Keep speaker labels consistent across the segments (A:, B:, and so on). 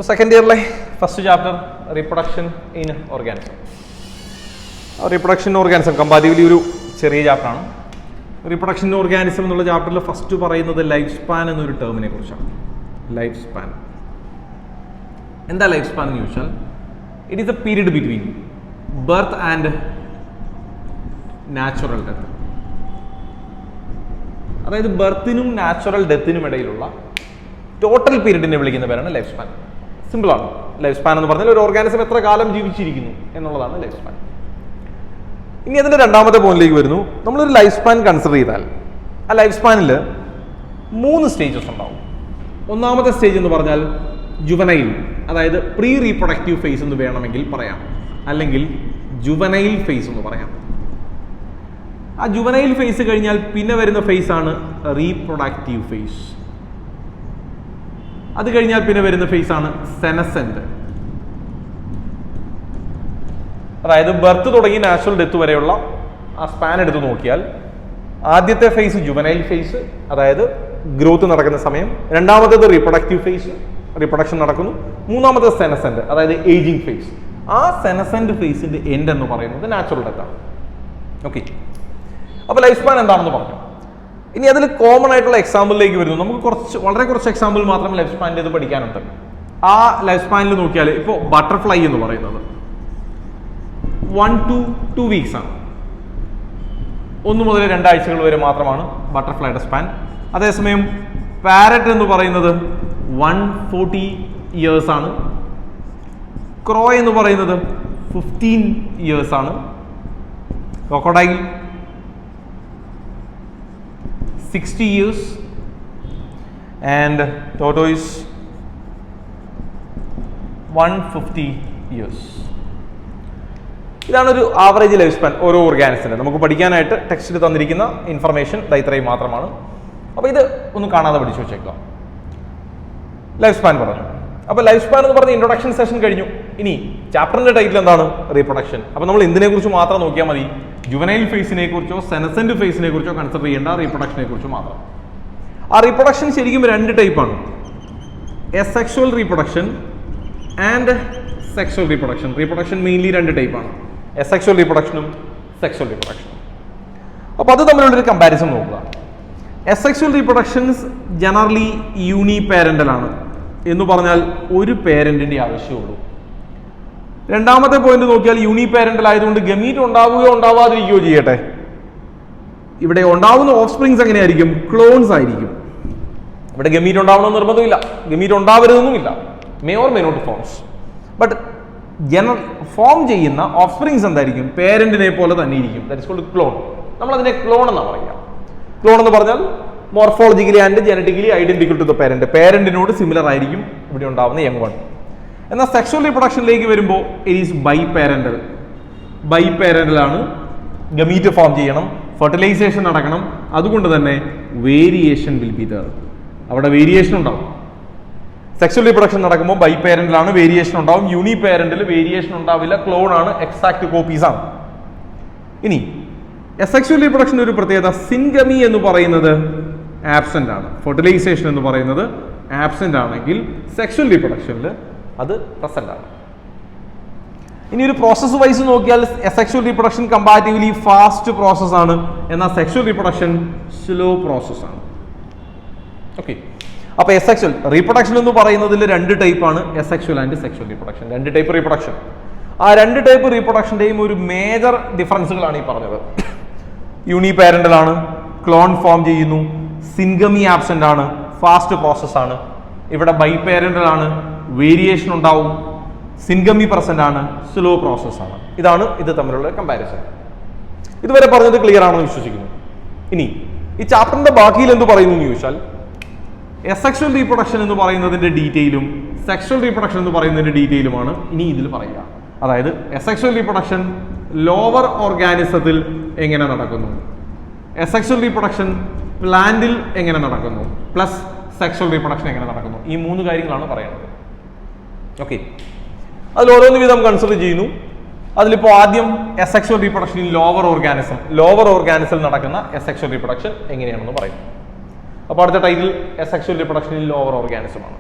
A: Second ഇയറിലെ first chapter reproduction in organism. Reproduction organism comparatively ഒരു ചെറിയ ചാപ്റ്ററാണ്. റീപ്രൊഡക്ഷൻ ഓർഗാനിസം എന്നുള്ള ചാപ്റ്ററിൽ ഫസ്റ്റ് പറയുന്നത് ലൈഫ് സ്പാൻ എന്നൊരു ടേമിനെ കുറിച്ചാണ്. ലൈഫ് സ്പാൻ എന്താ ലൈഫ് സ്പാൻ എന്ന് ചോദിച്ചാൽ it is A period between birth and natural death. അതായത് ബർത്തിനും നാച്ചുറൽ ഡെത്തിനും ഇടയിലുള്ള ടോട്ടൽ പീരീഡിനെ വിളിക്കുന്ന പേരാണ് ലൈഫ് സ്പാൻ. സിമ്പിളാണ്. ലൈഫ് സ്പാൻ എന്ന് പറഞ്ഞാൽ ഒരു ഓർഗാനിസം എത്ര കാലം ജീവിച്ചിരിക്കുന്നു എന്നുള്ളതാണ് ലൈഫ് സ്പാൻ. ഇനി അതിന്റെ രണ്ടാമത്തെ പോയിന്റിലേക്ക് വരുന്നു. നമ്മളൊരു ലൈഫ് സ്പാൻ കൺസിഡർ ചെയ്താൽ ആ ലൈഫ് സ്പാനിൽ 3 സ്റ്റേജസ് ഉണ്ടാവും. ഒന്നാമത്തെ സ്റ്റേജ് എന്ന് പറഞ്ഞാൽ ജുവനൈൽ, അതായത് പ്രീ റീപ്രൊഡക്റ്റീവ് ഫേസ് എന്ന് വേണമെങ്കിൽ പറയാം, അല്ലെങ്കിൽ ജുവനൈൽ ഫേസ് എന്ന് പറയാം. ആ ജുവനൈൽ ഫേസ് കഴിഞ്ഞാൽ പിന്നെ വരുന്ന ഫേസ് ആണ് റീപ്രൊഡക്റ്റീവ് ഫേസ്. അത് കഴിഞ്ഞാൽ പിന്നെ വരുന്ന ഫേസ് ആണ് സെനസെന്റ്. അതായത് ബർത്ത് തുടങ്ങി നാച്ചുറൽ ഡെത്ത് വരെയുള്ള ആ സ്പാൻ എടുത്ത് നോക്കിയാൽ ആദ്യത്തെ ഫേസ് ജുവനൈൽ ഫേസ്, അതായത് ഗ്രോത്ത് നടക്കുന്ന സമയം. രണ്ടാമത്തേത് റീപ്രൊഡക്റ്റീവ് ഫേസ്, റീപ്രൊഡക്ഷൻ നടക്കുന്നു. മൂന്നാമത്തെ സെനസെന്റ്, അതായത് ഏജിങ് ഫേസ്. ആ സെനസെന്റ് ഫേസിന്റെ എൻഡ് എന്ന് പറയുന്നത് നാച്ചുറൽ ഡെത്ത് ആണ്. ഓക്കെ, അപ്പൊ ലൈഫ് സ്പാൻ എന്താണെന്ന് പറഞ്ഞു. ഇനി അതിൽ കോമൺ ആയിട്ടുള്ള എക്സാമ്പിളിലേക്ക് വരുന്നു. നമുക്ക് വളരെ കുറച്ച് എക്സാമ്പിൾ മാത്രം ലൈഫ് സ്പാനിൽ ഇത് പഠിക്കാനുണ്ട്. ആ ലൈഫ് സ്പാനിൽ നോക്കിയാൽ ഇപ്പോൾ ബട്ടർഫ്ലൈ എന്ന് പറയുന്നത് 1 to 2 വീക്സ് ആണ്. 1 മുതൽ 2 ആഴ്ചകൾ വരെ മാത്രമാണ് ബട്ടർഫ്ലൈയുടെ സ്പാൻ. അതേസമയം പാരറ്റ് എന്ന് പറയുന്നത് 140 ഇയേഴ്സ് ആണ്. ക്രോ എന്ന് പറയുന്നത് 15 ഇയേഴ്സ് ആണ്. Crocodile 60 years and tortoise 150 years. ഇതാണ് ഒരു ആവറേജ് ലൈഫ് സ്പാൻ ഓരോ ഓർഗാനിസിന്. നമുക്ക് പഠിക്കാനായിട്ട് ടെക്സ്റ്റിൽ തന്നിരിക്കുന്ന ഇൻഫർമേഷൻ ഇത്രയും മാത്രമാണ്. അപ്പോൾ ഇത് ഒന്ന് കാണാതെ പഠിച്ചു വെച്ചേക്കാം. ലൈഫ് സ്പാൻ പറഞ്ഞു. അപ്പോൾ ലൈഫ് സ്പാൻ എന്ന് പറഞ്ഞ ഇൻട്രൊഡക്ഷൻ സെഷൻ കഴിഞ്ഞു. ഇനി ചാപ്റ്ററിന്റെ ടൈറ്റിൽ എന്താണ്? റീപ്രൊഡക്ഷൻ. അപ്പോൾ നമ്മൾ എന്തിനെ കുറിച്ച് മാത്രം നോക്കിയാൽ മതി? ജുവനൈൽ ഫേസിനെ കുറിച്ചോ സെനസെന്റ് ഫേസിനെ കുറിച്ചോ കൺസിഡർ ചെയ്യേണ്ട, റീപ്രൊഡക്ഷനെ കുറിച്ച് മാത്രം. ആ റീപ്രൊഡക്ഷൻ ശരിക്കും 2 ടൈപ്പാണ്. Asexual reproduction and sexual reproduction. Reproduction mainly 2 ടൈപ്പാണ്, എസെക്ഷുവൽ റീപ്രൊഡക്ഷനും സെക്ഷുവൽ റീപ്രൊഡക്ഷനും. അപ്പോൾ അത് തമ്മിലുള്ളൊരു കമ്പാരിസൺ നോക്കുക. എസെക്ഷുവൽ റീപ്രൊഡക്ഷൻസ് ജനറലി യൂണിപാരന്റൽ ആണ്. എന്ന് പറഞ്ഞാൽ ഒരു പേരന്റിന്റെ ആവശ്യമുള്ളൂ. രണ്ടാമത്തെ പോയിന്റ് നോക്കിയാൽ യൂണിപാരന്റൽ ആയതുകൊണ്ട് ഗമീറ്റ് ഉണ്ടാവുകയോ ഉണ്ടാവാതിരിക്കുകയോ ചെയ്യട്ടെ, ഇവിടെ ഉണ്ടാവുന്ന ഓഫ് സ്പ്രിങ്സ് എങ്ങനെയായിരിക്കും? ക്ലോൺസ് ആയിരിക്കും. ഇവിടെ ഗമീറ്റ് ഉണ്ടാവണമെന്ന് നിർബന്ധമില്ല, ഗമീറ്റ് ഉണ്ടാവരുതെന്നുമില്ല. May or may not forms. But general form ചെയ്യുന്ന ഓഫ് സ്പ്രിങ്സ് എന്തായിരിക്കും? പേരന്റിനെ പോലെ തന്നെ ഇരിക്കും. That is called clone. നമ്മൾ അതിനെ ക്ലോൺ എന്നാണ് പറയുക. ക്ലോൺ എന്ന് പറഞ്ഞാൽ morphologically and genetically identical to the parent. പേരന്റിനോട് സിമിലർ ആയിരിക്കും ഇവിടെ ഉണ്ടാവുന്ന യങ് വൺ. എന്നാൽ സെക്ഷുവൽ റീപ്രൊഡക്ഷനിലേക്ക് വരുമ്പോൾ ഇറ്റ് ഈസ് ബൈപാരന്റൽ. ബൈപാരന്റലാണ്. ഗമീറ്റ് ഫോം ചെയ്യണം, ഫെർട്ടിലൈസേഷൻ നടക്കണം. അതുകൊണ്ട് തന്നെ വേരിയേഷൻ വിൽ ബി ദർ. അവിടെ വേരിയേഷൻ ഉണ്ടാവും. സെക്ഷുവൽ റീപ്രൊഡക്ഷൻ നടക്കുമ്പോൾ ബൈപാരന്റലാണ്, വേരിയേഷൻ ഉണ്ടാവും. യൂണിപാരന്റിൽ വേരിയേഷൻ ഉണ്ടാവില്ല. ക്ലോൺ ആണ്, എക്സാക്ട് കോപ്പീസ് ആണ്. ഇനി എസെക്ഷുവൽ റീപ്രൊഡക്ഷൻ്റെ ഒരു പ്രത്യേകത, സിൻഗമി എന്ന് പറയുന്നത് ആബ്സെന്റ് ആണ്. ഫെർട്ടിലൈസേഷൻ എന്ന് പറയുന്നത് ആബ്സെന്റ് ആണെങ്കിൽ സെക്ഷുവൽ റീപ്രൊഡക്ഷനിൽ അത് പ്രസന്റ് ആണ്. ഇനി ഒരു പ്രോസസ് വൈസ് നോക്കിയാൽ asexual reproduction comparatively fast process ആണ്, എന്നാൽ സെക്ഷുവൽ റീപ്രൊഡക്ഷൻ സ്ലോ പ്രോസസ് ആണ്. ഓക്കെ, അപ്പോൾ എസെക്ഷുവൽ റീപ്രൊഡക്ഷൻ എന്ന് പറയുന്നതിൽ 2 ടൈപ്പാണ്, asexual and sexual reproduction. 2 type reproduction. ആ 2 ടൈപ്പ് റീപ്രൊഡക്ഷൻ്റെയും ഒരു മേജർ ഡിഫറൻസുകളാണ് ഈ പറഞ്ഞത്. യൂണിപാരന്റൽ ആണ്, ക്ലോൺ ഫോം ചെയ്യുന്നു. സിൻഗമി ആബ്സെന്റ് ആണ്, ഫാസ്റ്റ് പ്രോസസ് ആണ്. ഇവിടെ ബൈപാരന്റൽ ആണ്, വേരിയേഷൻ ഉണ്ടാവും. സിൻഗമി പ്രസന്റ് ആണ്, സ്ലോ പ്രോസസ് ആണ്. ഇതാണ് ഇത് തമ്മിലുള്ള കമ്പാരിസൺ. ഇതുവരെ പറഞ്ഞത് ക്ലിയർ ആണെന്ന് വിശ്വസിക്കുന്നു. ഇനി ഈ ചാപ്റ്ററിന്റെ ബാക്കിയിൽ എന്ത് പറയുന്നു എന്ന് ചോദിച്ചാൽ, എസെക്ഷുവൽ റീപ്രൊഡക്ഷൻ എന്ന് പറയുന്നതിന്റെ ഡീറ്റെയിലും സെക്ഷുവൽ റീപ്രൊഡക്ഷൻ എന്ന് പറയുന്നതിന്റെ ഡീറ്റെയിലുമാണ് ഇനി ഇതിൽ പറയുക. അതായത് എസെക്ഷുവൽ റീപ്രൊഡക്ഷൻ ലോവർ ഓർഗാനിസത്തിൽ എങ്ങനെ നടക്കുന്നു, എസെക്ഷുവൽ റീപ്രൊഡക്ഷൻ പ്ലാന്റിൽ എങ്ങനെ നടക്കുന്നു, പ്ലസ് സെക്ഷുവൽ റീപ്രൊഡക്ഷൻ എങ്ങനെ നടക്കുന്നു. ഈ 3 കാര്യങ്ങളാണ് പറയുന്നത്. ഓക്കെ, അതിൽ ഓരോന്ന് വിധം കൺസിഡർ ചെയ്യുന്നു. അതിലിപ്പോൾ ആദ്യം asexual reproduction in lower organism നടക്കുന്ന എസെക്ഷുവൽ റീപ്രൊഡക്ഷൻ എങ്ങനെയാണെന്ന് പറയും. അപ്പോൾ അടുത്ത title asexual reproduction in lower organism ആണ്.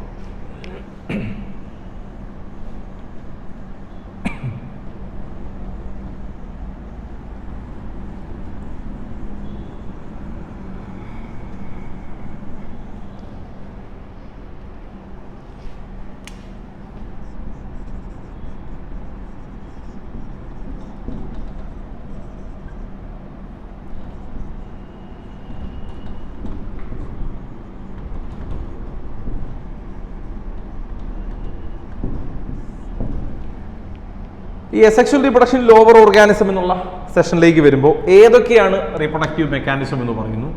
A: ഈ അസെക്ഷൽ റീപ്രൊഡക്ഷൻ ലോവർ ഓർഗാനിസം എന്നുള്ള സെഷനിലേക്ക് വരുമ്പോൾ ഏതൊക്കെയാണ് റീപ്രൊഡക്റ്റീവ് മെക്കാനിസം എന്ന് പറയുന്നു.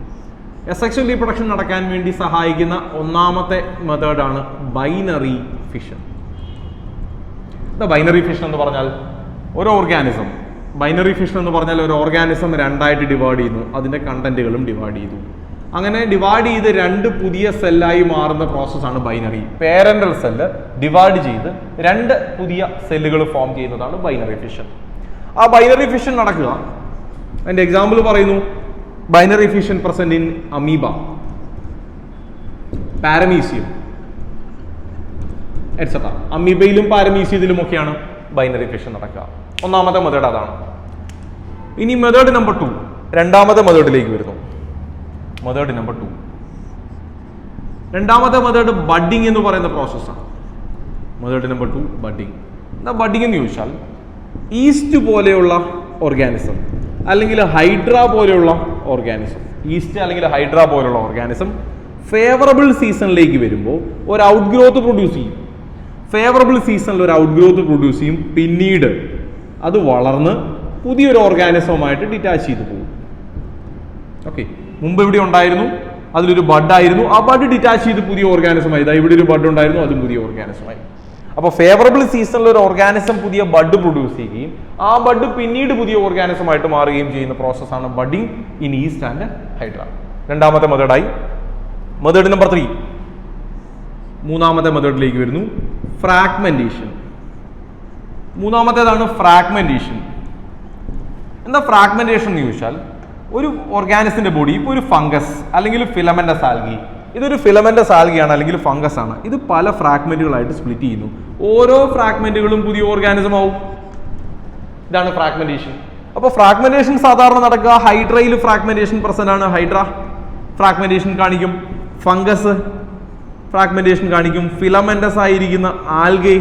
A: അസെക്ഷൽ റീപ്രൊഡക്ഷൻ നടക്കാൻ വേണ്ടി സഹായിക്കുന്ന ഒന്നാമത്തെ മെത്തേഡാണ് ബൈനറി ഫിഷൻ. ബൈനറി ഫിഷൻ എന്ന് പറഞ്ഞാൽ ഒരു ഓർഗാനിസം, ബൈനറി ഫിഷൻ എന്ന് പറഞ്ഞാൽ ഒരു ഓർഗാനിസം രണ്ടായിട്ട് ഡിവൈഡ് ചെയ്യുന്നു, അതിൻ്റെ കണ്ടന്റുകളും ഡിവൈഡ് ചെയ്തു. അങ്ങനെ ഡിവൈഡ് ചെയ്ത് രണ്ട് പുതിയ സെല്ലായി മാറുന്ന പ്രോസസ്സാണ് ബൈനറി. പേരന്റൽ സെല്ല് ഡിവൈഡ് ചെയ്ത് രണ്ട് പുതിയ സെല്ലുകൾ ഫോം ചെയ്യുന്നതാണ് ബൈനറി ഫിഷൻ. ആ ബൈനറി ഫിഷൻ നടക്കുക, അതിൻ്റെ എക്സാമ്പിൾ പറയുന്നു, binary fission present in amoeba, paramecium etcetera. അമീബയിലും പാരമീസിയത്തിലും ഒക്കെയാണ് ബൈനറി ഫിഷൻ നടക്കുക. ഒന്നാമത്തെ മെത്തേഡ് അതാണ്. ഇനി മെത്തേഡ് നമ്പർ 2, രണ്ടാമത്തെ മെത്തേഡിലേക്ക് വരുന്നു. മെത്തേഡ് നമ്പർ 2, രണ്ടാമത്തെ മെത്തേഡ് ബഡ്ഡിങ് എന്ന് പറയുന്ന പ്രോസസ്സാണ്. Method number 2 budding. എന്താ ബഡ്ഡിങ് എന്ന് ചോദിച്ചാൽ, ഈസ്റ്റ് പോലെയുള്ള ഓർഗാനിസം അല്ലെങ്കിൽ ഹൈഡ്ര പോലെയുള്ള ഓർഗാനിസം, ഈസ്റ്റ് അല്ലെങ്കിൽ ഹൈഡ്ര പോലെയുള്ള ഓർഗാനിസം ഫേവറബിൾ സീസണിലേക്ക് വരുമ്പോൾ ഒരു ഔട്ട് ഗ്രോത്ത് പ്രൊഡ്യൂസ് ചെയ്യും. ഫേവറബിൾ സീസണിൽ ഒരു ഔട്ട് ഗ്രോത്ത് പ്രൊഡ്യൂസ് ചെയ്യും, പിന്നീട് അത് വളർന്ന് പുതിയൊരു ഓർഗാനിസവുമായിട്ട് ഡിറ്റാച്ച് ചെയ്ത് പോകും. ഓക്കെ, മുമ്പ് ഇവിടെ ഉണ്ടായിരുന്നു, അതിലൊരു ബഡായിരുന്നു, ആ ബഡ് ഡിറ്റാച്ച് ചെയ്ത് പുതിയ ഓർഗാനിസമായി. ഇതാ ഇവിടെ ഒരു ബഡ് ഉണ്ടായിരുന്നു, അതും പുതിയ ഓർഗാനിസമായി. അപ്പോൾ ഫേവറബിൾ സീസണിൽ ഒരു ഓർഗാനിസം പുതിയ ബഡ് പ്രൊഡ്യൂസ് ചെയ്യുകയും ആ ബഡ് പിന്നീട് പുതിയ ഓർഗാനിസമായിട്ട് മാറുകയും ചെയ്യുന്ന പ്രോസസ്സാണ് budding in yeast and hydra. രണ്ടാമത്തെ മെത്തേഡായി. മെത്തേഡ് നമ്പർ 3, മൂന്നാമത്തെ മെത്തേഡിലേക്ക് വരുന്നു, ഫ്രാഗ്മെന്റേഷൻ. മൂന്നാമത്തേതാണ് ഫ്രാഗ്മെന്റേഷൻ. എന്താ ഫ്രാഗ്മെന്റേഷൻ എന്ന് ചോദിച്ചാൽ, ഒരു ഓർഗാനിസിന്റെ ബോഡി, ഇപ്പോൾ ഒരു ഫംഗസ് അല്ലെങ്കിൽ ഫിലമെന്റസ് ആൽഗി, ഇതൊരു ഫിലമെന്റസ് ആൽഗിയാണ് അല്ലെങ്കിൽ ഫംഗസ് ആണ്. ഇത് പല ഫ്രാഗ്മെന്റുകളായിട്ട് സ്പ്ലിറ്റ് ചെയ്യുന്നു. ഓരോ ഫ്രാഗ്മെന്റുകളും പുതിയ ഓർഗാനിസം ആവും. ഇതാണ് ഫ്രാഗ്മെന്റേഷൻ. അപ്പോൾ ഫ്രാഗ്മെന്റേഷൻ സാധാരണ നടക്കുക ഹൈഡ്രയിൽ ഫ്രാഗ്മെന്റേഷൻ പ്രസന്റ് ആണ്. ഹൈഡ്ര ഫ്രാഗ്മെന്റേഷൻ കാണിക്കും, ഫംഗസ് ഫ്രാഗ്മെന്റേഷൻ കാണിക്കും, ഫിലമെന്റസ് ആയിരിക്കുന്ന ആൽഗെ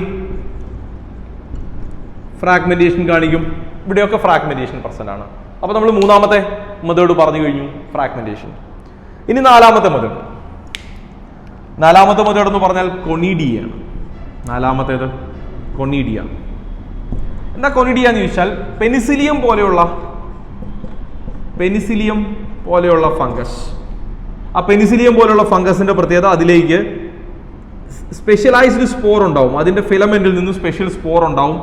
A: ഫ്രാഗ്മെന്റേഷൻ കാണിക്കും. ഇവിടെയൊക്കെ ഫ്രാഗ്മെന്റേഷൻ പ്രസന്റ് ആണ്. അപ്പോൾ നമ്മൾ മൂന്നാമത്തെ മെത്തേഡ് പറഞ്ഞു കഴിഞ്ഞു, ഫ്രാഗ്മെന്റേഷൻ. ഇനി നാലാമത്തെ മെത്തേഡ്. നാലാമത്തെ മെത്തേഡ് എന്ന് പറഞ്ഞാൽ കൊണീഡിയാണ്. നാലാമത്തേത് കൊണീഡിയ. എന്താ കൊണീഡിയ എന്ന് ചോദിച്ചാൽ, പെനിസിലിയം പോലെയുള്ള ഫംഗസ്. ആ പെനിസിലിയം പോലെയുള്ള ഫംഗസിന്റെ പ്രത്യേകത, അതിലേക്ക് സ്പെഷ്യലൈസ്ഡ് സ്പോർ ഉണ്ടാവും. അതിന്റെ ഫിലമെന്റിൽ നിന്ന് സ്പെഷ്യൽ സ്പോർ ഉണ്ടാവും.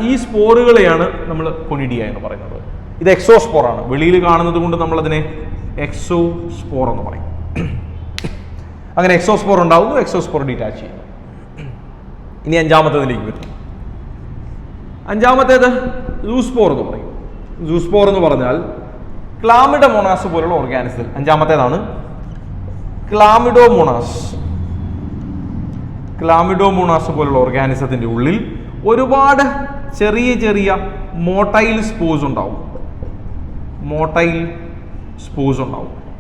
A: ഈ സ്പോറുകളെയാണ് നമ്മൾ കൊണീഡിയ എന്ന് പറയുന്നത്. ഇത് എക്സോസ്പോർ ആണ്. വെളിയിൽ കാണുന്നത് കൊണ്ട് നമ്മൾ അതിനെ എക്സോസ്പോർ എന്ന് പറയും. അങ്ങനെ എക്സോസ്പോർ ഉണ്ടാവുന്നു, എക്സോസ്പോർ ഡിറ്റാച്ച് ചെയ്യുന്നു. ഇനി അഞ്ചാമത്തേതിലേക്ക് വരുന്നു. അഞ്ചാമത്തേത് സൂസ്പോർ എന്ന് പറയും. സൂസ്പോർ എന്ന് പറഞ്ഞാൽ ക്ലാമിഡോമോണാസ് പോലുള്ള ഓർഗാനിസത്തിൽ അഞ്ചാമത്തേതാണ്. ക്ലാമിഡോമോണാസ് പോലുള്ള ഓർഗാനിസത്തിന്റെ ഉള്ളിൽ ഒരുപാട് ചെറിയ ചെറിയ മോട്ടൈൽ സ്പോർസ് ഉണ്ടാവും.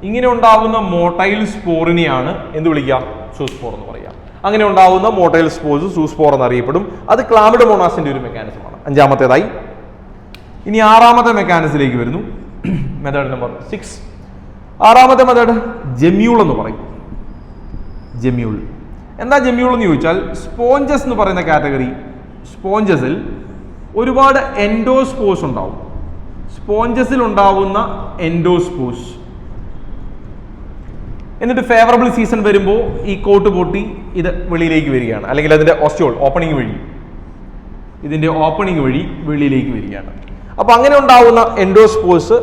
A: ഇങ്ങനെ ഉണ്ടാകുന്ന മോട്ടൈൽ സ്പോറിനെയാണ് എന്ത് വിളിക്കുക? സൂസ്പോർ എന്ന് പറയുക. അങ്ങനെ ഉണ്ടാകുന്ന മോട്ടൈൽ സ്പോർസ് സൂസ്പോർ എന്നറിയപ്പെടും. അത് ക്ലാമിഡോമോണാസിന്റെ ഒരു മെക്കാനിസമാണ്. അഞ്ചാമത്തേതായി. ഇനി ആറാമത്തെ മെക്കാനിസത്തിലേക്ക് വരുന്നു. Method number 6. ആറാമത്തെ മെത്തേഡ് ജെമ്യൂൾ എന്ന് പറയും. ജെമ്യൂൾ എന്താ ജെമ്യൂൾ എന്ന് ചോദിച്ചാൽ, സ്പോഞ്ചസ് എന്ന് പറയുന്ന കാറ്റഗറി. സ്പോഞ്ചസിൽ ഒരുപാട് എൻഡോസ്പോർസ് ഉണ്ടാവും. സ്പോഞ്ചസിൽ ഉണ്ടാവുന്ന എൻഡോസ്പോർസ് എന്നിട്ട് ഫേവറബിൾ സീസൺ വരുമ്പോൾ ഈ കോട്ട് പൊട്ടി ഇത് വെളിയിലേക്ക് വരികയാണ്, അല്ലെങ്കിൽ അതിന്റെ ഓസ്റ്റിയോൾ ഓപ്പണിംഗ് വഴി, ഇതിന്റെ ഓപ്പണിംഗ് വഴി വെളിയിലേക്ക് വരികയാണ്. അപ്പൊ അങ്ങനെ ഉണ്ടാവുന്ന എൻഡോസ്പോർസ്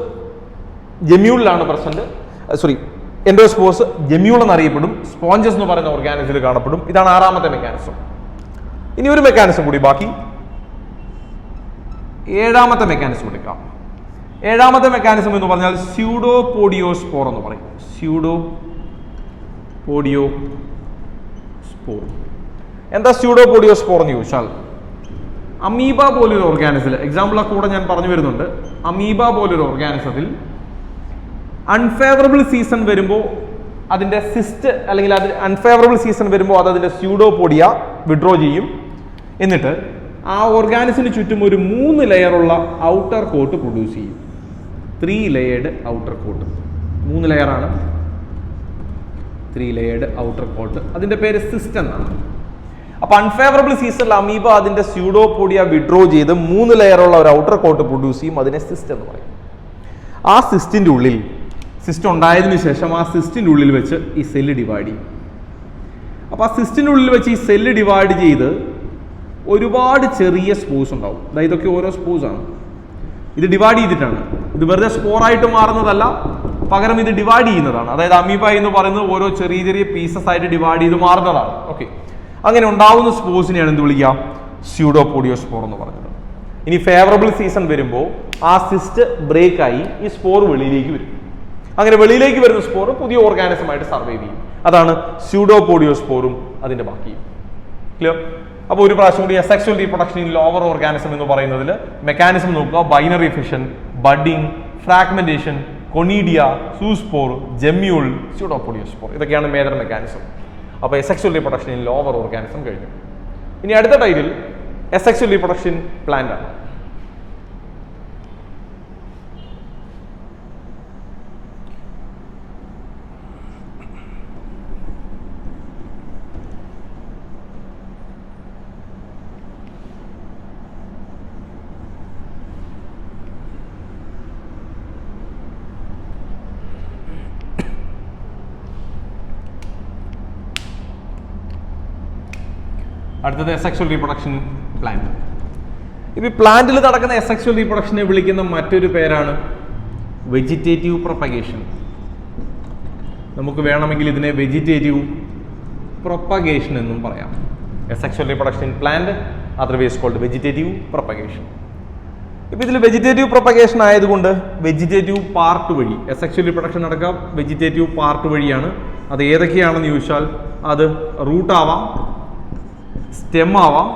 A: ജെമ്യൂളിലാണ് പ്രസന്റ്. എൻഡോസ്പോർസ് ജെമ്യൂൾ എന്നറിയപ്പെടും. സ്പോഞ്ചസ് എന്ന് പറയുന്ന ഓർഗാനിസത്തിൽ കാണപ്പെടും. ഇതാണ് ആറാമത്തെ മെക്കാനിസം. ഇനി ഒരു മെക്കാനിസം കൂടി ബാക്കി. ഏഴാമത്തെ മെക്കാനിസം എടുക്കാം. ഏഴാമത്തെ മെക്കാനിസം എന്ന് പറഞ്ഞാൽ സ്യൂഡോപോഡിയോസ്പോർ എന്ന് പറയും. സ്യൂഡോപോഡിയോസ്പോർ. എന്താ സ്യൂഡോപോഡിയോസ്പോർ എന്ന് ചോദിച്ചാൽ, അമീബ പോലൊരു ഓർഗാനിസത്തിൽ, എക്സാമ്പിൾ കൂടെ ഞാൻ പറഞ്ഞു വരുന്നുണ്ട്, അമീബ പോലൊരു ഓർഗാനിസത്തിൽ അൺഫേവറബിൾ സീസൺ വരുമ്പോൾ അതിന്റെ സിസ്റ്റ്, അല്ലെങ്കിൽ അത് അൺഫേവറബിൾ സീസൺ വരുമ്പോൾ അത് അതിന്റെ സ്യൂഡോപോഡിയ വിഡ്രോ ചെയ്യും. എന്നിട്ട് ആ ഓർഗാനിസിന് ചുറ്റും ഒരു 3 ലെയറുള്ള ഔട്ടർ കോട്ട് പ്രൊഡ്യൂസ് ചെയ്യും. 3 ലെയേർഡ് ഔട്ടർ കോട്ട്. 3 ലെയറാണ് 3 ലെയേർഡ് ഔട്ടർ കോട്ട്. അതിന്റെ പേര് സിസ്റ്റ് എന്നാണ്. അപ്പൊ അൺഫേവറബിൾ സീസണിൽ അമീബ അതിന്റെ സ്യൂഡോപോഡിയ വിഡ്രോ ചെയ്ത് 3 ലെയറുള്ള ഒരു ഔട്ടർ കോട്ട് പ്രൊഡ്യൂസ് ചെയ്യും. അതിനെ സിസ്റ്റ് എന്ന് പറയും. ആ സിസ്റ്റിന്റെ ഉള്ളിൽ സിസ്റ്റ് ഉണ്ടായതിനു ശേഷം ആ സിസ്റ്റിന്റെ ഉള്ളിൽ വെച്ച് ഈ സെല്ല് ഡിവൈഡ് ചെയ്യും. അപ്പൊ ആ സിസ്റ്റിന്റെ ഉള്ളിൽ വെച്ച് ഈ സെല്ല് ഡിവൈഡ് ചെയ്ത് ഒരുപാട് ചെറിയ സ്പോർസ് ഉണ്ടാവും. അതായത് ഇതൊക്കെ ഓരോ സ്പോർസ് ആണ്. ഇത് ഡിവൈഡ് ചെയ്തിട്ടാണ്. ഇത് വെറുതെ സ്പോറായിട്ട് മാറുന്നതല്ല, പകരം ഇത് ഡിവൈഡ് ചെയ്യുന്നതാണ്. അതായത് അമീബ എന്ന് പറയുന്നത് ഓരോ ചെറിയ ചെറിയ പീസസ് ആയിട്ട് ഡിവൈഡ് ചെയ്ത് മാറുന്നതാണ്. ഓക്കെ, അങ്ങനെ ഉണ്ടാവുന്ന സ്പോർസിനെയാണ് എന്ത് വിളിക്കുക? സ്യൂഡോപോഡിയോസ്പോർ എന്ന് പറയുന്നത്. ഇനി ഫേവറബിൾ സീസൺ വരുമ്പോൾ ആ സിസ്റ്റ് ബ്രേക്ക് ആയി ഈ സ്പോർ വെളിയിലേക്ക് വരും. അങ്ങനെ വെളിയിലേക്ക് വരുന്ന സ്പോർ പുതിയ ഓർഗാനിസമായിട്ട് സർവൈവ് ചെയ്യും. അതാണ് സ്യൂഡോപോഡിയോസ്പോറും അതിന്റെ ബാക്കിയും. ക്ലിയർ? അപ്പോൾ ഒരു പ്രാവശ്യം കൂടി asexual reproduction in lower organism എന്ന് പറയുന്നതിൽ മെക്കാനിസം നോക്കുക. Binary fission, budding, fragmentation, conidia, zoospore, gemmule, pseudopodiospore, ഇതൊക്കെയാണ് മേജർ മെക്കാനിസം. അപ്പോൾ asexual reproduction in lower organism കഴിഞ്ഞു. ഇനി അടുത്ത ടൈറ്റിൽ അസെക്സ്വൽ റീപ്രൊഡക്ഷൻ പ്ലാന്റ് ആണ്. അടുത്തത് അസെക്സ്വൽ റീപ്രൊഡക്ഷൻ പ്ലാന്റ്. ഇപ്പൊ ഈ പ്ലാന്റിൽ നടക്കുന്ന അസെക്സ്വൽ റീപ്രൊഡക്ഷനെ വിളിക്കുന്ന മറ്റൊരു പേരാണ് വെജിറ്റേറ്റീവ് പ്രൊപ്പഗേഷൻ. നമുക്ക് വേണമെങ്കിൽ ഇതിനെ വെജിറ്റേറ്റീവ് പ്രൊപ്പഗേഷൻ എന്നും പറയാം. Asexual reproduction in plant otherwise called vegetative propagation. ഇപ്പൊ ഇതിൽ വെജിറ്റേറ്റീവ് പ്രൊപ്പഗേഷൻ ആയതുകൊണ്ട് വെജിറ്റേറ്റീവ് പാർട്ട് വഴി അസെക്സ്വൽ റീപ്രൊഡക്ഷൻ നടക്കുക വെജിറ്റേറ്റീവ് പാർട്ട് വഴിയാണ്. അത് ഏതൊക്കെയാണെന്ന് ചോദിച്ചാൽ അത് റൂട്ട് ആവാം, സ്റ്റെം ആവാം,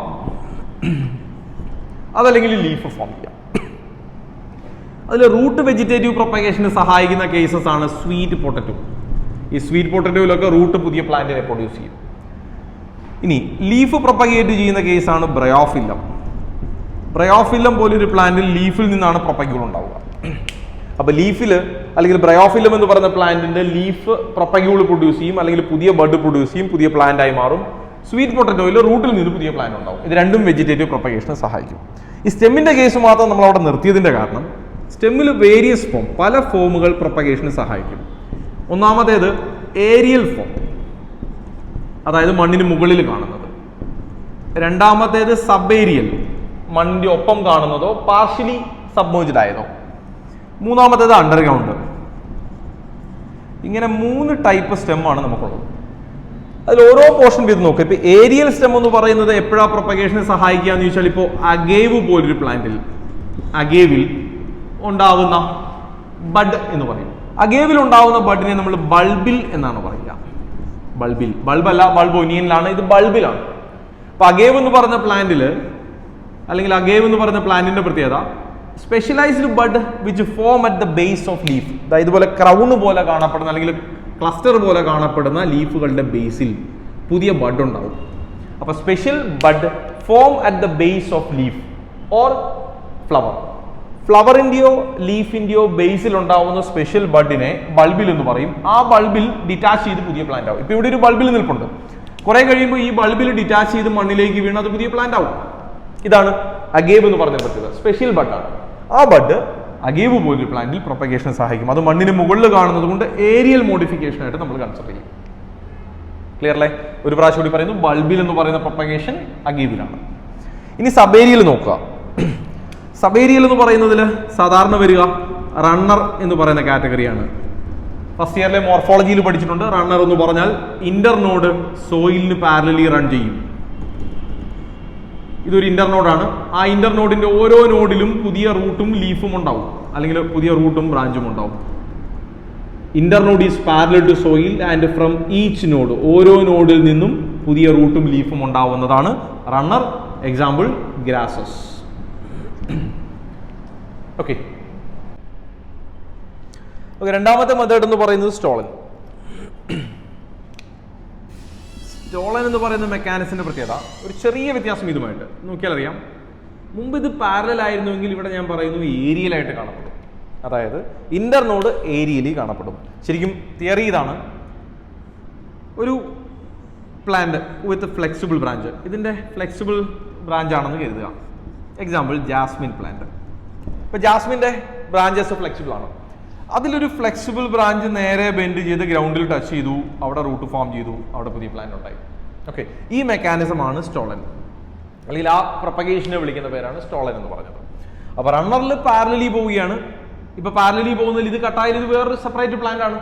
A: അതല്ലെങ്കിൽ ലീഫ് ഫോം ചെയ്യാം. അതിൽ റൂട്ട് വെജിറ്റേറ്റീവ് പ്രൊപ്പഗേഷന് സഹായിക്കുന്ന കേസസ് ആണ് സ്വീറ്റ് പൊട്ടറ്റോ. ഈ സ്വീറ്റ് പൊട്ടറ്റോയിലൊക്കെ റൂട്ട് പുതിയ പ്ലാന്റിനെ പ്രൊഡ്യൂസ് ചെയ്യും. ഇനി ലീഫ് പ്രൊപ്പഗേറ്റ് ചെയ്യുന്ന കേസാണ് ബ്രയോഫില്ലം. ബ്രയോഫില്ലം പോലൊരു പ്ലാന്റിൽ ലീഫിൽ നിന്നാണ് പ്രൊപ്പഗ്യൂൾ ഉണ്ടാവുക. അപ്പൊ ലീഫിൽ അല്ലെങ്കിൽ ബ്രയോഫില്ലം എന്ന് പറയുന്ന പ്ലാന്റിന്റെ ലീഫ് പ്രൊപ്പഗ്യൂൾ പ്രൊഡ്യൂസ് ചെയ്യും, അല്ലെങ്കിൽ പുതിയ ബഡ് പ്രൊഡ്യൂസ് ചെയ്യും, പുതിയ പ്ലാന്റ് ആയി മാറും. സ്വീറ്റ് പൊട്ടറ്റോയിൽ റൂട്ടിൽ നിന്ന് പുതിയ പ്ലാന്റ് ഉണ്ടാവും. ഇത് രണ്ടും വെജിറ്റേറ്റീവ് പ്രൊപ്പഗേഷന് സഹായിക്കും. ഈ സ്റ്റെമ്മിന്റെ കേസ് മാത്രം നമ്മൾ അവിടെ നിർത്തിയതിന്റെ കാരണം സ്റ്റെമ്മിൽ വേരിയസ് ഫോം, പല ഫോമുകൾ പ്രൊപ്പഗേഷന് സഹായിക്കും. ഒന്നാമത്തേത് ഏരിയൽ ഫോം, അതായത് മണ്ണിന് മുകളിൽ കാണുന്നത്. രണ്ടാമത്തേത് സബ് ഏരിയൽ, മണ്ണിന്റെ ഒപ്പം കാണുന്നതോ പാർഷ്യലി സബ്മേർജ്ഡ് ആയതോ. മൂന്നാമത്തേത് അണ്ടർഗ്രൗണ്ട്. ഇങ്ങനെ 3 ടൈപ്പ് സ്റ്റെമ്മാണ് നമുക്കുള്ളത്. അതിൽ ഓരോ പോർഷൻ ചെയ്ത് നോക്കുക. ഇപ്പൊ ഏരിയൽ സ്റ്റെം എന്ന് പറയുന്നത് എപ്പോഴാ പ്രൊപ്പഗേഷനെ സഹായിക്കുക എന്ന് ചോദിച്ചാൽ, ഇപ്പോൾ അഗേവ് പോലൊരു പ്ലാന്റിൽ അഗേവിൽ ഉണ്ടാവുന്ന ബഡ് എന്ന് പറയും. അഗേവിൽ ഉണ്ടാവുന്ന ബഡിനെ നമ്മൾ ബൾബിൽ എന്നാണ് പറയുക. ബൾബിൽ, ബൾബല്ല, ബൾബ് ഒനിയനിലാണ്, ഇത് ബൾബിലാണ്. അപ്പൊ അഗേവ് എന്ന് പറഞ്ഞ പ്ലാന്റില് അല്ലെങ്കിൽ അഗേവ് എന്ന് പറഞ്ഞ പ്ലാന്റിന്റെ പ്രത്യേകത specialised bud which form at the base of leaf. അതായത് ഇതുപോലെ ക്രൗണ് പോലെ കാണപ്പെടുന്ന അല്ലെങ്കിൽ ക്ലസ്റ്റർ പോലെ കാണപ്പെടുന്ന ലീഫുകളുടെ ബേസിൽ പുതിയ ബഡ് ഉണ്ടാവും. അപ്പൊ special bud form at the base of leaf or flower. ഫ്ലവറിന്റെയോ ലീഫിന്റെയോ ബേസിൽ ഉണ്ടാവുന്ന സ്പെഷ്യൽ ബഡിനെ ബൾബിൽ എന്ന് പറയും. ആ ബൾബിൽ ഡിറ്റാച്ച് ചെയ്ത് പുതിയ പ്ലാന്റ് ആവും. ഇപ്പൊ ഇവിടെ ഒരു ബൾബിൽ നിൽപ്പുണ്ട്, കുറെ കഴിയുമ്പോൾ ഈ ബൾബിൽ ഡിറ്റാച്ച് ചെയ്ത് മണ്ണിലേക്ക് വീണ് അത് പുതിയ പ്ലാന്റ് ആവും. ഇതാണ് അഗേവ് എന്ന് പറഞ്ഞ പറ്റുക, സ്പെഷ്യൽ ബഡാണ്. ആ ബഡ് അഗേവ് പോലൊരു പ്ലാന്റിൽ പ്രൊപ്പഗേഷന് സഹായിക്കും. അത് മണ്ണിന് മുകളിൽ കാണുന്നത് കൊണ്ട് ഏരിയൽ മോഡിഫിക്കേഷൻ ആയിട്ട് നമ്മൾ കൺസിഡർ ചെയ്യും. ക്ലിയർ അല്ലേ? ഒരു പ്രാവശ്യം കൂടി പറയുന്നു, ബൾബിൽ എന്ന് പറയുന്ന പ്രൊപ്പഗേഷൻ അഗേവിലാണ്. ഇനി സബേരിയൽ നോക്കുക. സബേരിയൽ എന്ന് പറയുന്നതിൽ സാധാരണ വരിക റണ്ണർ എന്ന് പറയുന്ന കാറ്റഗറിയാണ്. ഫസ്റ്റ് ഇയറിലെ മോർഫോളജിയിൽ പഠിച്ചിട്ടുണ്ട്. റണ്ണർ എന്ന് പറഞ്ഞാൽ ഇന്റർനോഡ് സോയിലിന് പാരലലി റൺ ചെയ്യും. ഇതൊരു ഇന്റർനോഡാണ്. ആ ഇന്റർനോഡിന്റെ ഓരോ നോഡിലും പുതിയ റൂട്ടും ലീഫും ഉണ്ടാവും, അല്ലെങ്കിൽ പുതിയ റൂട്ടും ബ്രാഞ്ചും ഉണ്ടാവും. Internode is parallel to soil and from each node, ഓരോ നോഡിൽ നിന്നും പുതിയ റൂട്ടും ലീഫും ഉണ്ടാവുന്നതാണ് റണ്ണർ. Example grasses. ഓക്കെ. രണ്ടാമത്തെ മെത്തേഡ് എന്ന് പറയുന്നത് സ്റ്റോളൻ. സ്റ്റോളൻ എന്ന് പറയുന്ന മെക്കാനിസത്തിന്റെ പ്രത്യേകത ഒരു ചെറിയ വ്യത്യാസം ഇതുമായിട്ട് നോക്കിയാൽ അറിയാം. മുമ്പ് ഇത് പാരലൽ ആയിരുന്നുവെങ്കിൽ ഇവിടെ ഞാൻ പറയുന്നു ഏരിയലായിട്ട് കാണപ്പെടും. അതായത് ഇന്റർനോഡ് ഏരിയലി കാണപ്പെടും. ശരിക്കും തിയറി ഇതാണ്. ഒരു പ്ലാന്റ് വിത്ത് ഫ്ലെക്സിബിൾ ബ്രാഞ്ച്. ഇതിൻ്റെ ഫ്ലെക്സിബിൾ ബ്രാഞ്ച് ആണെന്ന് കരുതുക. Example jasmine plant. ഇപ്പൊ ജാസ്മിൻ്റെ ബ്രാഞ്ചസ് ഫ്ലെക്സിബിൾ ആണ്. അതിലൊരു ഫ്ലെക്സിബിൾ ബ്രാഞ്ച് നേരെ ബെൻഡ് ചെയ്ത് ഗ്രൗണ്ടിൽ ടച്ച് ചെയ്തു, അവിടെ റൂട്ട് ഫോം ചെയ്തു, അവിടെ പുതിയ പ്ലാന്റ് ഉണ്ടായി. ഓക്കെ, ഈ മെക്കാനിസം ആണ് സ്റ്റോളൻ, അല്ലെങ്കിൽ ആ പ്രൊപ്പഗേഷനെ വിളിക്കുന്ന പേരാണ് സ്റ്റോളൻ എന്ന് പറഞ്ഞത്. അപ്പൊ റണ്ണറിൽ പാരലലി പോവുകയാണ്. ഇപ്പൊ പാരലലി പോകുന്നതിൽ ഇത് കട്ടായാലും ഇത് വേറൊരു സെപ്പറേറ്റ് പ്ലാന്റ് ആണ്.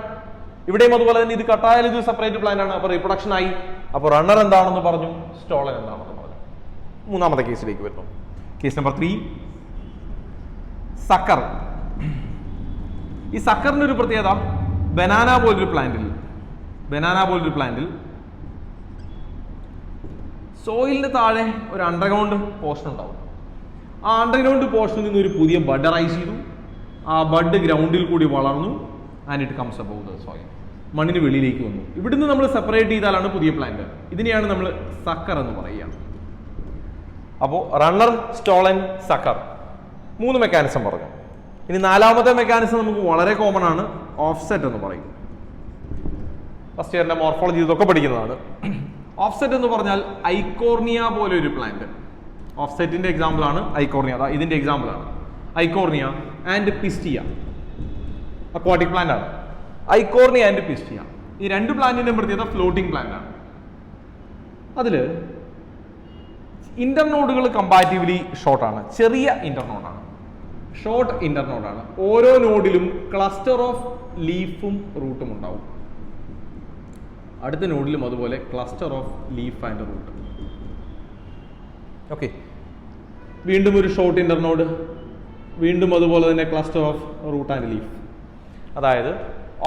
A: ഇവിടെയും അതുപോലെ തന്നെ ഇത് കട്ടായാലും ഇത് സെപ്പറേറ്റ് പ്ലാന്റ് ആണ്. അപ്പൊ റീപ്രൊഡക്ഷൻ ആയി. അപ്പൊ റണ്ണർ എന്താണെന്ന് പറഞ്ഞു, സ്റ്റോളൻ എന്താണെന്ന് പറഞ്ഞു. മൂന്നാമത്തെ കേസിലേക്ക് വരുന്നു. Case number 3, sucker. ഈ സക്കറിന്റെ ഒരു പ്രത്യേകത, ബനാന പോലൊരു പ്ലാന്റിൽ സോയിലിന് താഴെ ഒരു അണ്ടർഗ്രൗണ്ട് പോർഷൻ ഉണ്ടാവും. ആ അണ്ടർഗ്രൗണ്ട് പോർഷനിൽ നിന്ന് ഒരു പുതിയ ബഡ് റൈസ് ചെയ്തു. ആ ബഡ് ഗ്രൗണ്ടിൽ കൂടി വളർന്നു. And it comes above the soil. മണ്ണിന് വെളിയിലേക്ക് വന്നു. ഇവിടുന്ന് നമ്മൾ സെപ്പറേറ്റ് ചെയ്താലാണ് പുതിയ പ്ലാന്റ്. ഇതിനെയാണ് നമ്മൾ സക്കർ എന്ന് പറയുക. അപ്പോൾ റണ്ണർ, സ്റ്റോളൻ, സക്കർ, 3 മെക്കാനിസം പറഞ്ഞു. ഇനി 4ാമത്തെ മെക്കാനിസം നമുക്ക് വളരെ കോമൺ ആണ്, ഓഫ്സെറ്റ് എന്ന് പറയും. ഫസ്റ്റ് ഇയറിന്റെ മോർഫോളജി ഇതൊക്കെ പഠിക്കുന്നതാണ്. ഓഫ്സെറ്റ് എന്ന് പറഞ്ഞാൽ ഐക്കോർണിയ പോലെ ഒരു പ്ലാന്റ്. ഓഫ്സെറ്റിന്റെ എക്സാമ്പിൾ ആണ് ഐക്കോർണിയ. അതാ ഇതിന്റെ എക്സാമ്പിൾ ആണ് Eichhornia and Pistia. Aquatic plant ആണ് ഐക്കോർണിയ ആൻഡ് പിസ്റ്റിയ. ഈ 2 പ്ലാന്റിന്റെ പ്രത്യേകത ഫ്ലോട്ടിംഗ് പ്ലാന്റ് ആണ്. അതില് ഇന്റർനോഡുകൾ കമ്പാരിറ്റീവ്ലി ഷോർട്ട് ആണ്. ചെറിയ ഇന്റർനോഡാണ്, ഷോർട്ട് ഇന്റർനോഡാണ്. ഓരോ നോഡിലും ക്ലസ്റ്റർ ഓഫ് ലീഫും റൂട്ടും ഉണ്ടാവും. അടുത്ത നോഡിലും അതുപോലെ cluster of leaf and root. Okay, വീണ്ടും ഒരു ഷോർട്ട് ഇന്റർനോഡ്, വീണ്ടും അതുപോലെ തന്നെ cluster of root and leaf. അതായത്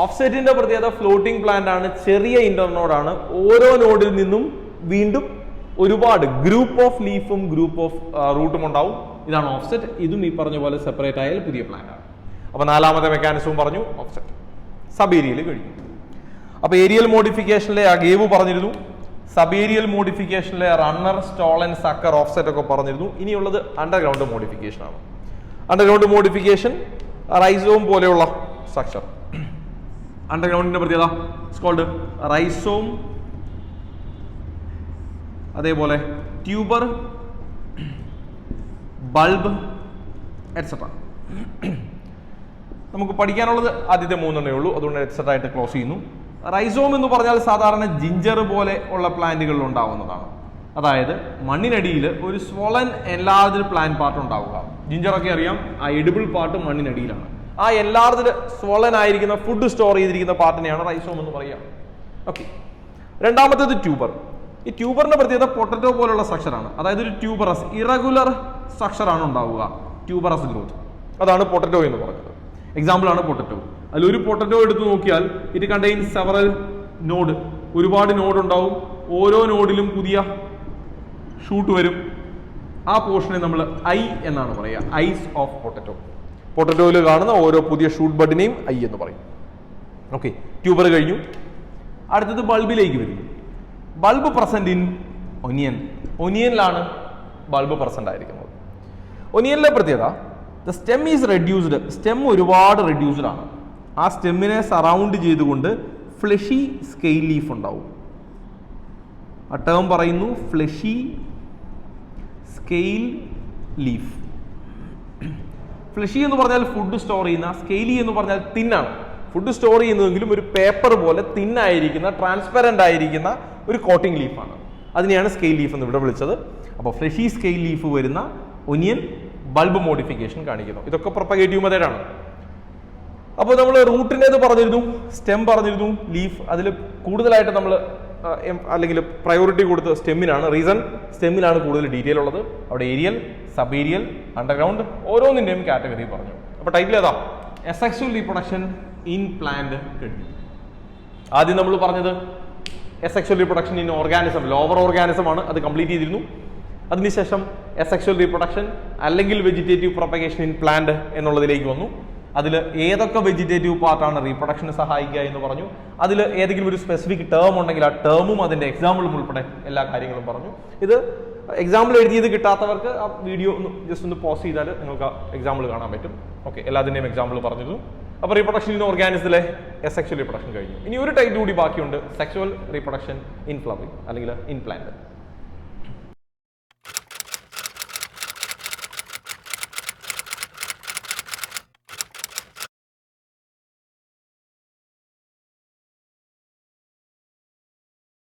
A: ഓഫ്സെറ്റിന്റെ പ്രത്യേകത ഫ്ലോട്ടിംഗ് പ്ലാന്റ് ആണ്, ചെറിയ ഇന്റർനോഡാണ്. ഓരോ നോഡിൽ നിന്നും വീണ്ടും ഒരുപാട് ഗ്രൂപ്പ് ഓഫ് ലീഫും ഗ്രൂപ്പ് ഓഫ് റൂട്ടും ഉണ്ടാവും. ഇതാണ് ഓഫ്സെറ്റ്. ഇതും ഈ പറഞ്ഞ പോലെ സെപ്പറേറ്റ് ആയാൽ പുതിയ പ്ലാന്റ് ആണ്. അപ്പൊ 4ാമത്തെ മെക്കാനിസവും പറഞ്ഞു, ഓഫ്സെറ്റ്. സബ് ഏരിയയിൽ കഴിഞ്ഞു. അപ്പൊ ഏരിയൽ മോഡിഫിക്കേഷനിലെ അഗേവ് പറഞ്ഞിരുന്നു. സബ് ഏരിയൽ മോഡിഫിക്കേഷനിലെ റണ്ണർ, സ്റ്റോളൻ, സക്കർ, ഓഫ്സെറ്റ് ഒക്കെ പറഞ്ഞിരുന്നു. ഇനിയുള്ളത് അണ്ടർഗ്രൗണ്ട് മോഡിഫിക്കേഷൻ ആണ്. അണ്ടർഗ്രൗണ്ട് മോഡിഫിക്കേഷൻ റൈസോം പോലെയുള്ള സ്ട്രക്ചർ. അണ്ടർഗ്രൗണ്ടിന്റെ പ്രത്യേകത കോൾഡ് റൈസോം, അതേപോലെ ട്യൂബർ, ബൾബ്, എറ്റ്സെട്ര. നമുക്ക് പഠിക്കാനുള്ളത് ആദ്യത്തെ 3 ഉള്ളൂ. അതുകൊണ്ട് എറ്റ്സെട്ര ആയിട്ട് ക്ലോസ് ചെയ്യുന്നു. റൈസോം എന്ന് പറഞ്ഞാൽ സാധാരണ ജിഞ്ചർ പോലെ ഉള്ള പ്ലാന്റുകളിൽ ഉണ്ടാവുന്നതാണ്. അതായത് മണ്ണിനടിയിൽ ഒരു സ്വോളൻ എൻലാർജ്ഡ് പ്ലാന്റ് പാർട്ട് ഉണ്ടാവുക. ജിഞ്ചറൊക്കെ അറിയാം, ആ എഡിബിൾ പാർട്ട് മണ്ണിനടിയിലാണ്. ആ എൻലാർജ്ഡ് സ്വോളൻ ആയിരിക്കുന്ന ഫുഡ് സ്റ്റോർ ചെയ്തിരിക്കുന്ന പാർട്ടിനെയാണ് റൈസോം എന്ന് പറയുക. ഓക്കെ, 2ാമത്തേത് ട്യൂബർ. ഈ ട്യൂബറിന്റെ പ്രത്യേകത പൊട്ടറ്റോ പോലുള്ള സ്ട്രക്ചറാണ്. അതായത് ഒരു ട്യൂബറസ് ഇറഗുലർ സ്ട്രക്ചർ ആണ് ഉണ്ടാവുക, ട്യൂബറസ് ഗ്രോത്ത്. അതാണ് പൊട്ടറ്റോ എന്ന് പറഞ്ഞത്. എക്സാമ്പിൾ ആണ് പൊട്ടറ്റോ. അതിലൊരു പൊട്ടറ്റോ എടുത്ത് നോക്കിയാൽ ഇറ്റ് കണ്ടെയ്ൻ സെവറൽ നോഡ്, ഒരുപാട് നോഡ് ഉണ്ടാവും. ഓരോ നോഡിലും പുതിയ ഷൂട്ട് വരും. ആ പോർഷനെ നമ്മൾ ഐ എന്നാണ് പറയുക, ഐസ് ഓഫ് പൊട്ടറ്റോ. പൊട്ടറ്റോയിൽ കാണുന്ന ഓരോ പുതിയ ഷൂട്ട് ബഡിനെയും ഐ എന്ന് പറയും. ഓക്കെ, ട്യൂബർ കഴിഞ്ഞു. അടുത്തത് ബൾബിലേക്ക് വരുന്നു. Bulb present in onion. ഒനിയനിലാണ് ബൾബ് പ്രസന്റ് ആയിരിക്കുന്നത്. ഒനിയനിലെ പ്രത്യേകത, the stem is reduced. Stem ഒരുപാട് റെഡ്യൂസ്ഡ് ആണ്. ആ സ്റ്റെമ്മിനെ സറൗണ്ട് ചെയ്തുകൊണ്ട് ഫ്ലഷി സ്കെയിൽ ലീഫ് ഉണ്ടാവും. ആ ടേം പറയുന്നു ഫ്ലഷി സ്കെയിൽ ലീഫ്. ഫ്ലഷി എന്ന് പറഞ്ഞാൽ ഫുഡ് സ്റ്റോർ ചെയ്യുന്ന, സ്കെയിലി എന്ന് പറഞ്ഞാൽ തിന്നാണ്. ഫുഡ് സ്റ്റോർ ചെയ്യുന്നതെങ്കിലും ഒരു പേപ്പർ പോലെ തിന്നായിരിക്കുന്ന, ട്രാൻസ്പെറന്റ് ആയിരിക്കുന്ന ഒരു കോട്ടിംഗ് ലീഫാണ്. അതിനെയാണ് സ്കെയിൽ ലീഫ് എന്ന് ഇവിടെ വിളിച്ചത്. അപ്പോൾ ഫ്ലഷി സ്കെയിൽ ലീഫ് വരുന്ന ഒനിയൻ ബൾബ് മോഡിഫിക്കേഷൻ കാണിക്കുന്നു. ഇതൊക്കെ പ്രൊപ്പഗേറ്റീവ് മെത്തേഡാണ്. അപ്പോൾ നമ്മൾ റൂട്ടിൻ്റെത് പറഞ്ഞിരുന്നു, സ്റ്റെം പറഞ്ഞിരുന്നു, ലീഫ്. അതിൽ കൂടുതലായിട്ട് നമ്മൾ അല്ലെങ്കിൽ പ്രയോറിറ്റി കൊടുത്ത് സ്റ്റെമ്മിനാണ്. റീസൺ, സ്റ്റെമ്മിലാണ് കൂടുതൽ ഡീറ്റെയിൽ ഉള്ളത്. അവിടെ ഏരിയൽ, സബ് ഏരിയൽ, അണ്ടർഗ്രൗണ്ട് ഓരോന്നിൻ്റെയും കാറ്റഗറി പറഞ്ഞു. അപ്പോൾ ടൈറ്റിൽ ഏതാ? അസെക്സ്വൽ റീപ്രൊഡക്ഷൻ ഇൻ പ്ലാന്റ് കഴിഞ്ഞു. ആദ്യം നമ്മൾ പറഞ്ഞത് asexual reproduction in organism, lower organism ആണ്. അത് കംപ്ലീറ്റ് ചെയ്തിരുന്നു. അതിനുശേഷം അസെക്സ്വൽ റീപ്രൊഡക്ഷൻ അല്ലെങ്കിൽ വെജിറ്റേറ്റീവ് പ്രൊപ്പഗേഷൻ ഇൻ പ്ലാന്റ് എന്നുള്ളതിലേക്ക് വന്നു. അതിൽ ഏതൊക്കെ വെജിറ്റേറ്റീവ് പാർട്ടാണ് റീപ്രൊഡക്ഷന് സഹായിക്കുക എന്ന് പറഞ്ഞു. അതിൽ ഏതെങ്കിലും ഒരു സ്പെസിഫിക് ടേം ഉണ്ടെങ്കിൽ ആ ടേമും അതിൻ്റെ എക്സാമ്പിളും ഉൾപ്പെടെ എല്ലാ കാര്യങ്ങളും പറഞ്ഞു. ഇത് എക്സാമ്പിൾ എഴുതിയത് കിട്ടാത്തവർക്ക് ആ വീഡിയോ ഒന്ന് ജസ്റ്റ് ഒന്ന് പോസ് ചെയ്താൽ നിങ്ങൾക്ക് ആ എക്സാമ്പിൾ കാണാൻ പറ്റും. ഓക്കെ, എല്ലാത്തിൻ്റെയും എക്സാമ്പിൾ പറഞ്ഞിരുന്നു. അപ്പോൾ റീപ്രൊഡക്ഷൻ ഇൻ ഓർഗാനിസത്തിലെ സെക്ഷൽ റീപ്രൊഡക്ഷൻ കഴിഞ്ഞു. ഇനി ഒരു ടൈപ്പ് കൂടി ബാക്കിയുണ്ട്, സെക്ഷുവൽ റീപ്രൊഡക്ഷൻ ഇൻ ഫ്ലവറിംഗ് അല്ലെങ്കിൽ ഇൻ പ്ലാന്റ്.